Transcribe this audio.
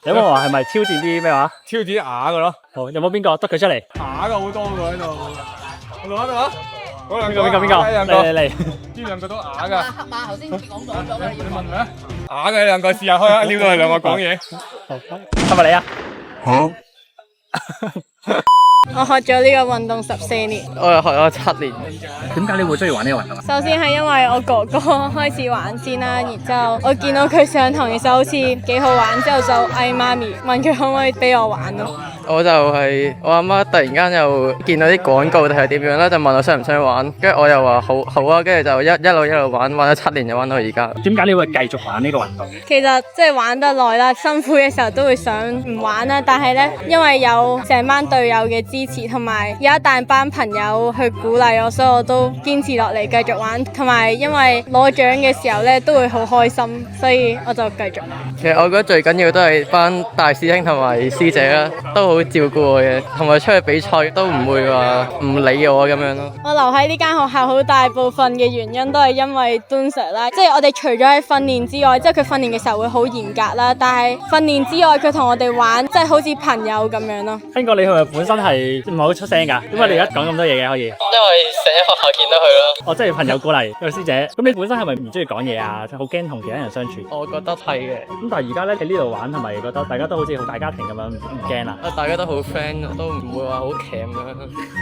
你有冇話係咪挑戰啲咩話？挑戰啲啞嘅咯。好，有冇邊個得佢出嚟？啞嘅好多個喺度。喺度啊！嗰兩邊個？嚟！呢兩個都啞㗎。黑馬頭先講咗啦，你問咩？啞嘅兩個試下開啊，撩到佢兩個講嘢。係咪你啊？我學咗呢個運動14年，我又學咗7年。點解你會中意玩呢個運動啊？首先係因為我哥哥開始玩先啦，然之後我見到佢上堂嘅時候好似幾好玩，之後就嗌媽咪問佢可唔可以俾我玩咯。我就係我阿媽突然間又見到啲廣告定係點樣啦，就問我想唔想玩，跟住我又話好啊，跟住就一路玩咗7年，就玩到而家。點解你會繼續玩呢個運動？其實即係玩得耐啦，辛苦嘅時候都會想唔玩啦，但係呢，因為有成班隊友嘅支持，同埋有一大班朋友去鼓勵我，所以我都堅持落嚟繼續玩。同埋因為攞獎嘅時候呢，都會好開心，所以我就繼續。其實我覺得最緊要都係班大師兄同埋師姐啦，都好照顧我嘅，同埋出去比賽都唔會話唔理我咁樣咯。我留喺呢間學校好大部分嘅原因都係因為敦 Sir 啦，即係我哋除咗喺訓練之外，即係佢訓練嘅時候會好嚴格啦，但係訓練之外佢同我哋玩，即係好似朋友咁樣咯。聽過你係咪本身係唔係好出聲㗎？點解你而家講咁多嘢嘅可以？因為成日學校見到佢咯。哦，即係朋友鼓勵，一個師姐。咁你本身係咪唔中意講嘢啊？好驚同其他人相處？我覺得係嘅。咁但係而家咧喺呢度玩，係咪覺得大家都好似好大家庭咁樣唔驚啊？大家都好 friend，都唔會話好鉗咁樣。